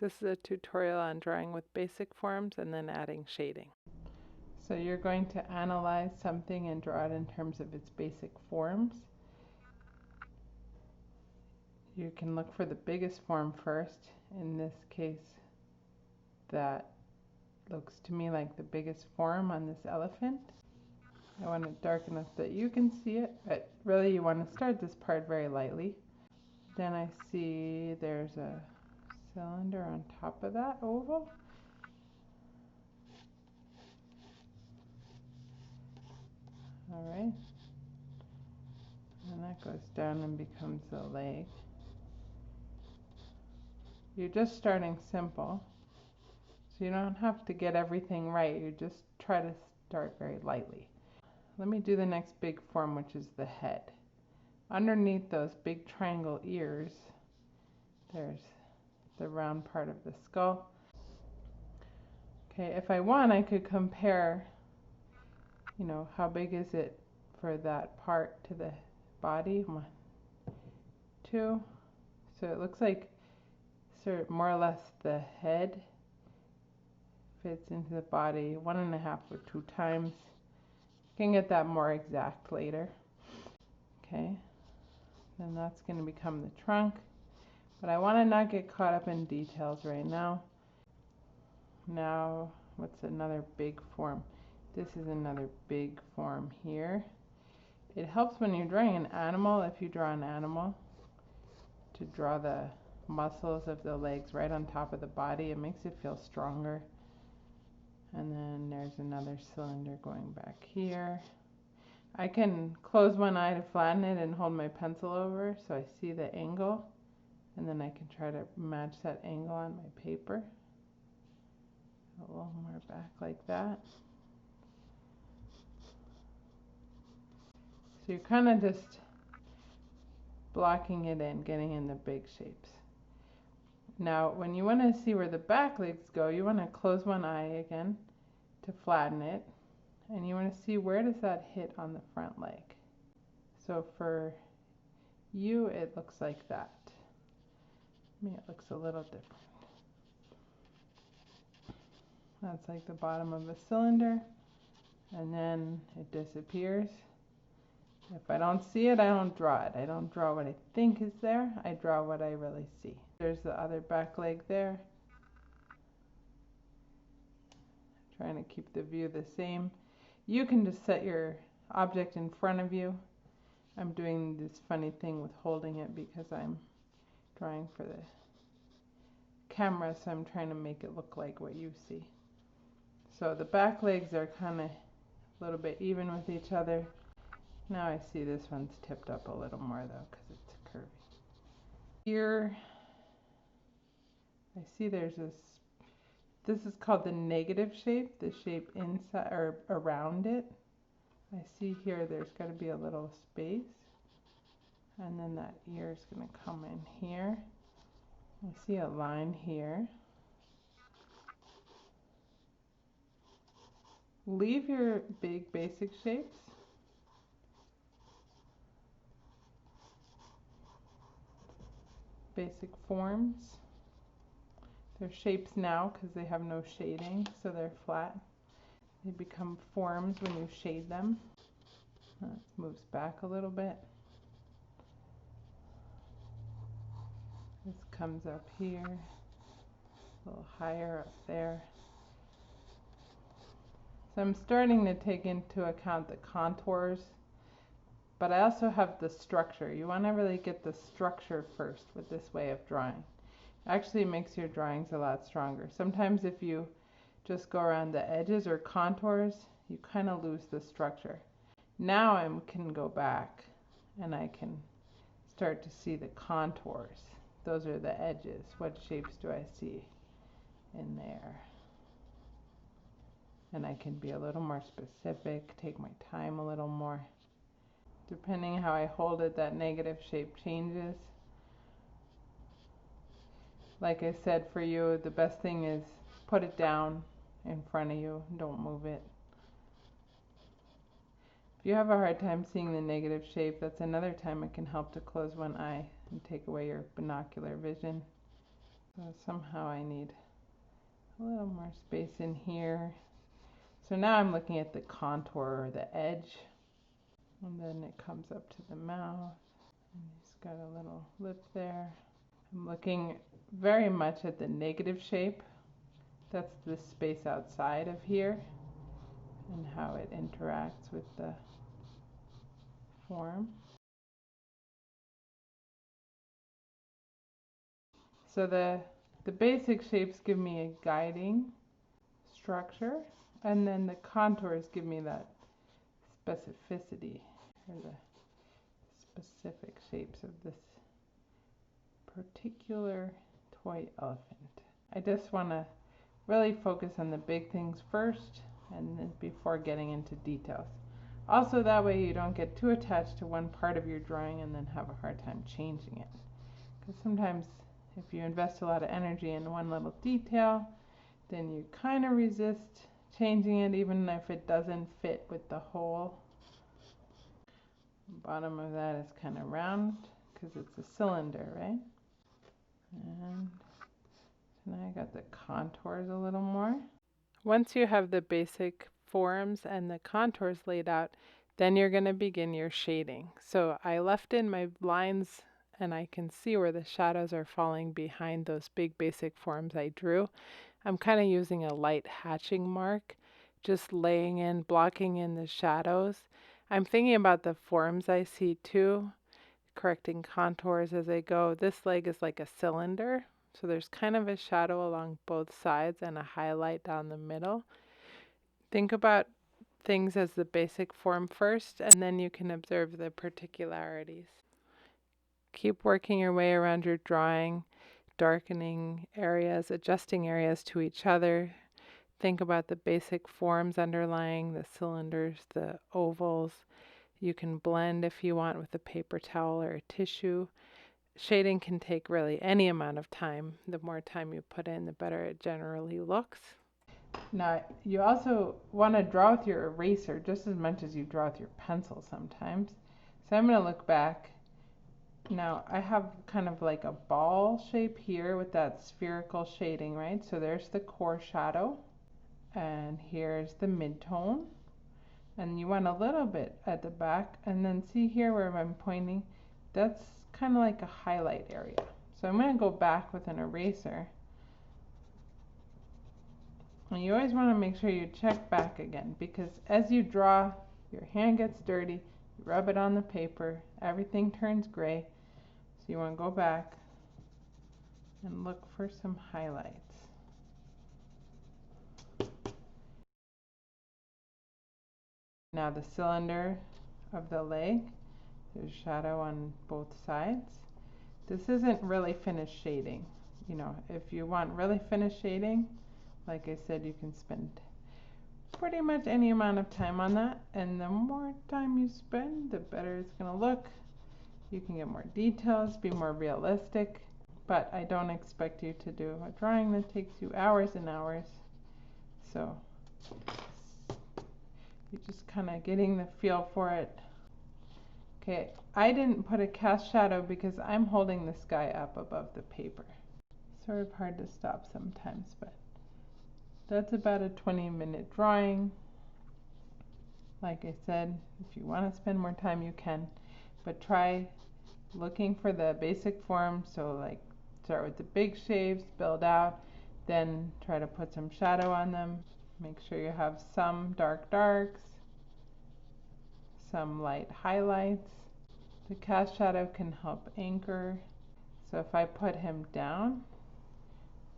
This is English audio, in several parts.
This is a tutorial on drawing with basic forms and then adding shading. So you're going to analyze something and draw it in terms of its basic forms. You can look for the biggest form first. In this case, that looks to me like the biggest form on this elephant. I want it dark enough that you can see it, but really you want to start this part very lightly. Then I see there's a cylinder on top of that oval. Alright, and that goes down and becomes the leg. You're just starting simple, so you don't have to get everything right. You just try to start very lightly. Let me do the next big form, which is the head. Underneath those big triangle ears, there's the round part of the skull. Okay, if I want, I could compare, how big is it for that part to the body? 1, 2. So it looks like sort of more or less the head fits into the body 1.5 or 2 times. You can get that more exact later. Okay, then that's going to become the trunk. But I want to not get caught up in details right now. Now, what's another big form? This is another big form here. It helps when you're drawing an animal, if you draw an animal, to draw the muscles of the legs right on top of the body. It makes it feel stronger. And then there's another cylinder going back here. I can close one eye to flatten it and hold my pencil over so I see the angle, and then I can try to match that angle on my paper. A little more back like that. So you're kind of just blocking it in, getting in the big shapes. Now, when you want to see where the back legs go, you want to close one eye again to flatten it, and you want to see where does that hit on the front leg. So for you, it looks like that. I mean, it looks a little different. That's like the bottom of a cylinder, and then it disappears. If I don't see it, I don't draw it. I don't draw what I think is there. I draw what I really see. There's the other back leg there. Trying to keep the view the same. You can just set your object in front of you. I'm doing this funny thing with holding it because I'm drawing for the camera, so I'm trying to make it look like what you see. So the back legs are kind of a little bit even with each other. Now I see this one's tipped up a little more though because it's curvy. Here I see there's this is called the negative shape, the shape inside or around it. I see here there's got to be a little space, and then that ear is going to come in here. I see a line here. Leave your big basic shapes. Basic forms. They're shapes now because they have no shading, so they're flat. They become forms when you shade them. That moves back a little bit. This comes up here, a little higher up there. So I'm starting to take into account the contours, but I also have the structure. You want to really get the structure first with this way of drawing. Actually makes your drawings a lot stronger. Sometimes if you just go around the edges or contours, you kind of lose the structure. Now I can go back and I can start to see the contours. Those are the edges. What shapes do I see in there? And I can be a little more specific, take my time a little more. Depending how I hold it, that negative shape changes. Like I said, for you, the best thing is put it down in front of you. Don't move it. If you have a hard time seeing the negative shape, that's another time it can help to close one eye and take away your binocular vision. So somehow I need a little more space in here. So now I'm looking at the contour or the edge, and then it comes up to the mouth, and he's got a little lip there. I'm looking very much at the negative shape. That's the space outside of here and how it interacts with the form. So the basic shapes give me a guiding structure, and then the contours give me that specificity, or the specific shapes of this particular toy elephant. I just want to really focus on the big things first, and then before getting into details. Also, that way you don't get too attached to one part of your drawing and then have a hard time changing it. Because sometimes if you invest a lot of energy in one little detail, then you kind of resist changing it even if it doesn't fit with the whole. The bottom of that is kind of round because it's a cylinder, right? And so now I got the contours a little more. Once you have the basic forms and the contours laid out, then you're going to begin your shading. So I left in my lines, and I can see where the shadows are falling behind those big basic forms I drew. I'm kind of using a light hatching mark, just laying in, blocking in the shadows. I'm thinking about the forms I see too, correcting contours as I go. This leg is like a cylinder, so there's kind of a shadow along both sides and a highlight down the middle. Think about things as the basic form first, and then you can observe the particularities. Keep working your way around your drawing, darkening areas, adjusting areas to each other. Think about the basic forms underlying the cylinders, the ovals. You can blend if you want with a paper towel or a tissue. Shading can take really any amount of time. The more time you put in, the better it generally looks. Now, you also want to draw with your eraser just as much as you draw with your pencil sometimes. So I'm going to look back. Now, I have kind of like a ball shape here with that spherical shading, right? So there's the core shadow, and here's the midtone. And you want a little bit at the back, and then see here where I'm pointing, that's kind of like a highlight area. So I'm going to go back with an eraser. And you always want to make sure you check back again, because as you draw, your hand gets dirty, you rub it on the paper, everything turns gray. So you want to go back and look for some highlights. Now the cylinder of the leg, there's shadow on both sides. This isn't really finished shading. You know, if you want really finished shading, like I said, you can spend pretty much any amount of time on that, and the more time you spend, the better it's going to look. You can get more details, be more realistic, but I don't expect you to do a drawing that takes you hours and hours. So you're just kind of getting the feel for it. Okay, I didn't put a cast shadow because I'm holding this guy up above the paper. Sort of hard to stop sometimes, but that's about a 20-minute drawing. Like I said, if you want to spend more time, you can, but try looking for the basic form. So like start with the big shapes, build out, then try to put some shadow on them. Make sure you have some dark darks, some light highlights. The cast shadow can help anchor. So if I put him down,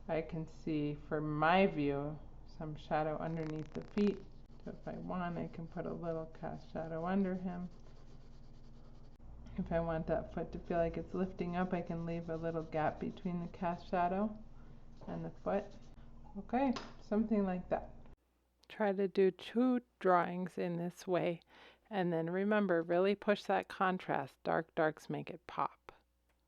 I can see from my view some shadow underneath the feet. So if I want, I can put a little cast shadow under him. If I want that foot to feel like it's lifting up, I can leave a little gap between the cast shadow and the foot. Okay, something like that. Try to do 2 drawings in this way, and then remember, really push that contrast. Dark darks make it pop.